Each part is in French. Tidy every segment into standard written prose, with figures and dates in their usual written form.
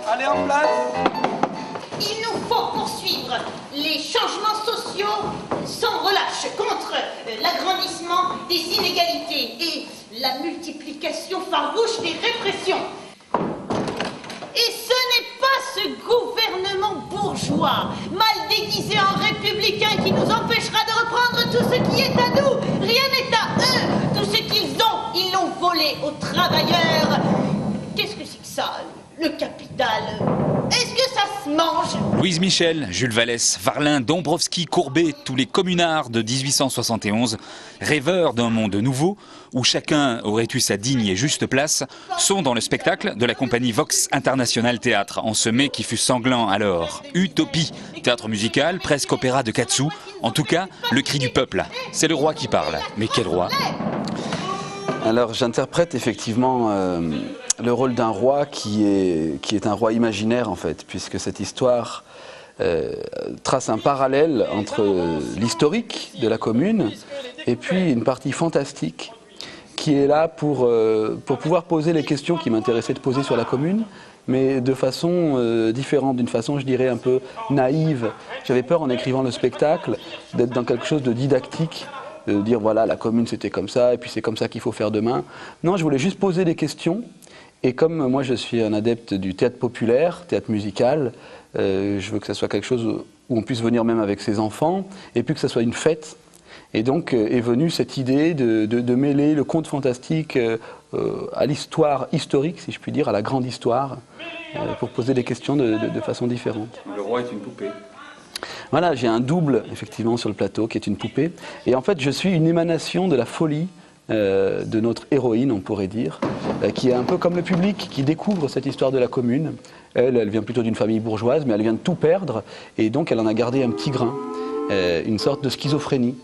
Allez, en place. Il nous faut poursuivre les changements sociaux sans relâche contre l'agrandissement des inégalités et la multiplication farouche des répressions. Et ce n'est pas ce gouvernement bourgeois, mal déguisé en républicain, qui nous empêchera de reprendre tout ce qui est à nous. Rien n'est à eux. Tout ce qu'ils ont, ils l'ont volé aux travailleurs. Qu'est-ce que c'est que ça, le capital? Est-ce que ça se mange? Louise Michel, Jules Vallès, Varlin, Dombrowski, Courbet, tous les communards de 1871, rêveurs d'un monde nouveau où chacun aurait eu sa digne et juste place, sont dans le spectacle de la compagnie Vox International Théâtre, en ce mai qui fut sanglant alors. Utopie, théâtre musical, presque opéra de Katsu, en tout cas le cri du peuple. C'est le roi qui parle. Mais quel roi? Alors j'interprète effectivement le rôle d'un roi qui est un roi imaginaire en fait, puisque cette histoire trace un parallèle entre l'historique de la commune et puis une partie fantastique qui est là pour pouvoir poser les questions qui m'intéressaient de poser sur la commune, mais de façon différente, d'une façon je dirais un peu naïve. J'avais peur en écrivant le spectacle d'être dans quelque chose de didactique, de dire voilà la commune c'était comme ça et puis c'est comme ça qu'il faut faire demain. Non, je voulais juste poser des questions et comme moi je suis un adepte du théâtre populaire, théâtre musical, je veux que ça soit quelque chose où on puisse venir même avec ses enfants et puis que ça soit une fête. Et donc est venue cette idée de mêler le conte fantastique à l'histoire historique, si je puis dire, à la grande histoire, pour poser des questions de façon différente. Le roi est une poupée. Voilà, j'ai un double, effectivement, sur le plateau, qui est une poupée. Et en fait, je suis une émanation de la folie de notre héroïne, on pourrait dire, qui est un peu comme le public, qui découvre cette histoire de la commune. Elle vient plutôt d'une famille bourgeoise, mais elle vient de tout perdre, et donc elle en a gardé un petit grain, une sorte de schizophrénie.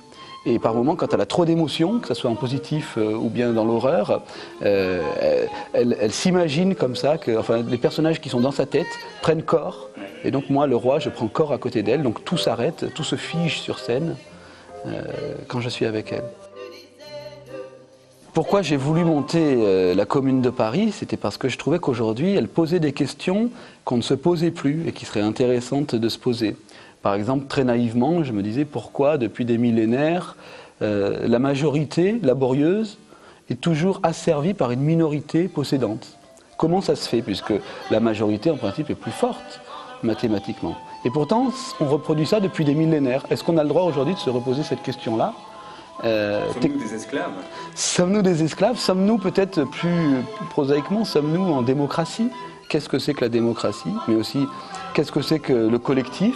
Et par moments, quand elle a trop d'émotions, que ce soit en positif ou bien dans l'horreur, elle s'imagine comme ça que les personnages qui sont dans sa tête prennent corps. Et donc moi, le roi, je prends corps à côté d'elle, donc tout s'arrête, tout se fige sur scène quand je suis avec elle. Pourquoi j'ai voulu monter la Commune de Paris? C'était parce que je trouvais qu'aujourd'hui, elle posait des questions qu'on ne se posait plus et qui seraient intéressantes de se poser. Par exemple, très naïvement, je me disais pourquoi, depuis des millénaires, la majorité laborieuse est toujours asservie par une minorité possédante. Comment ça se fait, puisque la majorité, en principe, est plus forte mathématiquement. Et pourtant, on reproduit ça depuis des millénaires. Est-ce qu'on a le droit aujourd'hui de se reposer cette question-là? Sommes-nous des esclaves? Sommes-nous des esclaves? Sommes-nous peut-être plus prosaïquement, sommes-nous en démocratie? Qu'est-ce que c'est que la démocratie? Mais aussi, qu'est-ce que c'est que le collectif?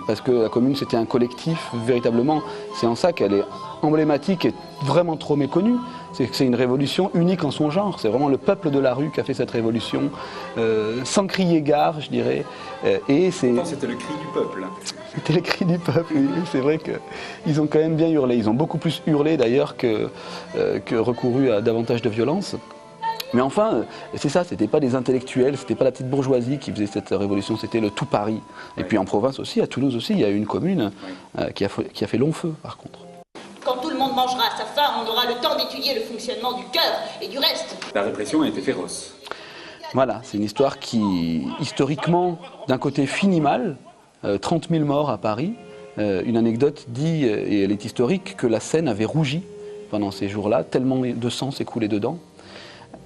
Parce que la commune, c'était un collectif, véritablement. C'est en ça qu'elle est emblématique et vraiment trop méconnue. C'est que c'est une révolution unique en son genre. C'est vraiment le peuple de la rue qui a fait cette révolution, sans crier gare, je dirais. Pourtant, c'était le cri du peuple. C'était le cri du peuple, oui. C'est vrai qu'ils ont quand même bien hurlé. Ils ont beaucoup plus hurlé d'ailleurs que recouru à davantage de violence. Mais enfin, c'est ça, c'était pas des intellectuels, c'était pas la petite bourgeoisie qui faisait cette révolution, c'était le tout Paris. Et puis en province aussi, à Toulouse aussi, il y a eu une commune qui a fait long feu par contre. Quand tout le monde mangera à sa faim, on aura le temps d'étudier le fonctionnement du cœur et du reste. La répression a été féroce. Voilà, c'est une histoire qui, historiquement, d'un côté finit mal, 30 000 morts à Paris. Une anecdote dit, et elle est historique, que la Seine avait rougi pendant ces jours-là, tellement de sang s'est coulé dedans.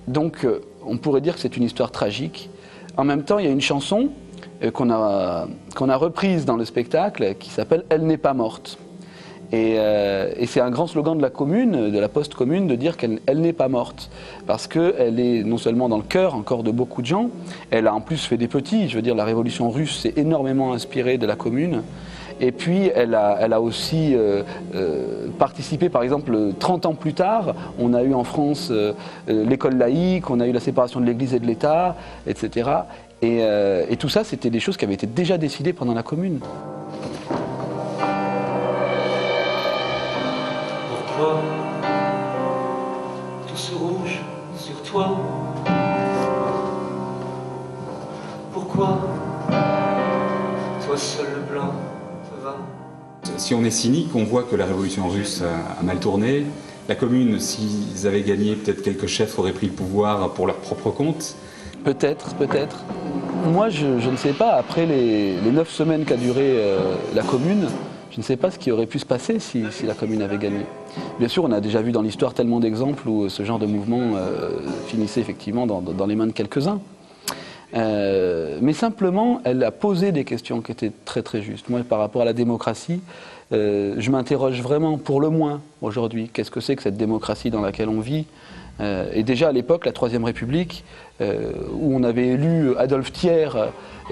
Donc on pourrait dire que c'est une histoire tragique. En même temps, il y a une chanson qu'on a reprise dans le spectacle qui s'appelle « Elle n'est pas morte ». Et c'est un grand slogan de la commune, de la post-commune, de dire qu'elle n'est pas morte. Parce qu'elle est non seulement dans le cœur encore de beaucoup de gens, elle a en plus fait des petits. Je veux dire, la révolution russe s'est énormément inspirée de la commune. Et puis, elle a aussi participé, par exemple, 30 ans plus tard, on a eu en France l'école laïque, on a eu la séparation de l'Église et de l'État, etc. Et tout ça, c'était des choses qui avaient été déjà décidées pendant la Commune. Pourquoi tout ce rouge sur toi? Pourquoi toi seul le blanc? Si on est cynique, on voit que la révolution russe a mal tourné. La commune, s'ils avaient gagné, peut-être quelques chefs auraient pris le pouvoir pour leur propre compte. Peut-être, peut-être. Moi, je ne sais pas, après les 9 semaines qu'a duré la commune, je ne sais pas ce qui aurait pu se passer si la commune avait gagné. Bien sûr, on a déjà vu dans l'histoire tellement d'exemples où ce genre de mouvement finissait effectivement dans les mains de quelques-uns. Mais simplement, elle a posé des questions qui étaient très très justes. Moi, par rapport à la démocratie, je m'interroge vraiment, pour le moins, aujourd'hui, qu'est-ce que c'est que cette démocratie dans laquelle on vit ? Et déjà à l'époque, la Troisième République, où on avait élu Adolphe Thiers,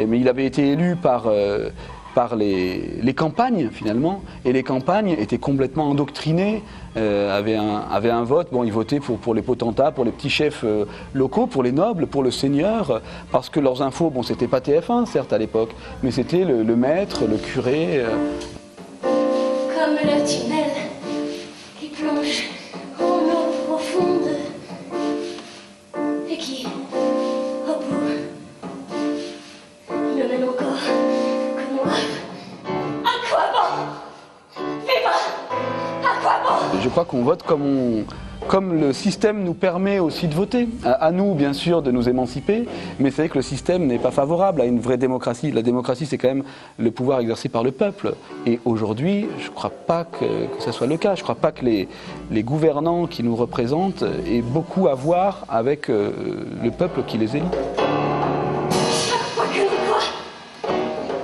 mais il avait été élu par les campagnes finalement, et les campagnes étaient complètement endoctrinées, avaient un vote, bon, ils votaient pour les potentats, pour les petits chefs locaux, pour les nobles, pour le seigneur, parce que leurs infos, bon, c'était pas TF1 certes à l'époque, mais c'était le maître, le curé. Comme le tunnel qui plonge en eau profonde et qui, au bout, ne mène encore que noir. À quoi bon vivre? À quoi bon? Je crois qu'on vote comme le système nous permet aussi de voter. À nous, bien sûr, de nous émanciper, mais c'est vrai que le système n'est pas favorable à une vraie démocratie. La démocratie, c'est quand même le pouvoir exercé par le peuple. Et aujourd'hui, je ne crois pas que ça soit le cas. Je ne crois pas que les gouvernants qui nous représentent aient beaucoup à voir avec le peuple qui les élit. Chaque fois que l'on croit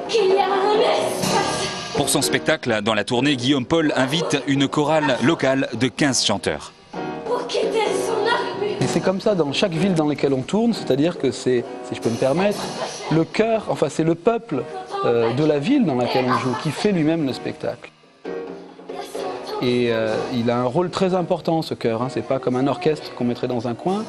qu'il y a un espace. Pour son spectacle, dans la tournée, Guillaume Paul invite une chorale locale de 15 chanteurs. Pour quitter son armure. Et c'est comme ça dans chaque ville dans laquelle on tourne, c'est-à-dire que c'est, si je peux me permettre, le cœur, enfin c'est le peuple de la ville dans laquelle on joue qui fait lui-même le spectacle. Et il a un rôle très important, ce chœur, hein. C'est pas comme un orchestre qu'on mettrait dans un coin.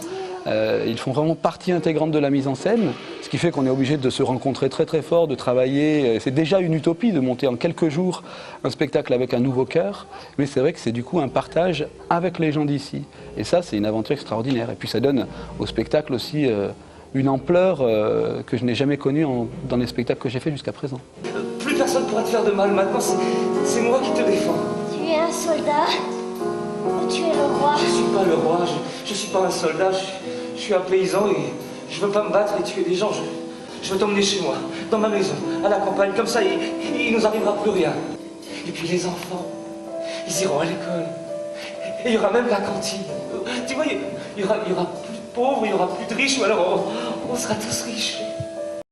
Ils font vraiment partie intégrante de la mise en scène, ce qui fait qu'on est obligé de se rencontrer très très fort, de travailler. C'est déjà une utopie de monter en quelques jours un spectacle avec un nouveau chœur, mais c'est vrai que c'est du coup un partage avec les gens d'ici. Et ça, c'est une aventure extraordinaire. Et puis ça donne au spectacle aussi une ampleur que je n'ai jamais connue dans les spectacles que j'ai faits jusqu'à présent. Plus personne ne pourra te faire de mal maintenant, c'est moi qui te défends. Tu es un soldat ou tu es le roi? Je suis pas le roi, je suis pas un soldat, je suis un paysan et je veux pas me battre et tuer des gens. Je veux t'emmener chez moi, dans ma maison, à la campagne, comme ça il nous arrivera plus rien. Et puis les enfants, ils iront à l'école. Et il y aura même la cantine. Tu vois, il y aura plus de pauvres, il y aura plus de riches, mais alors on sera tous riches.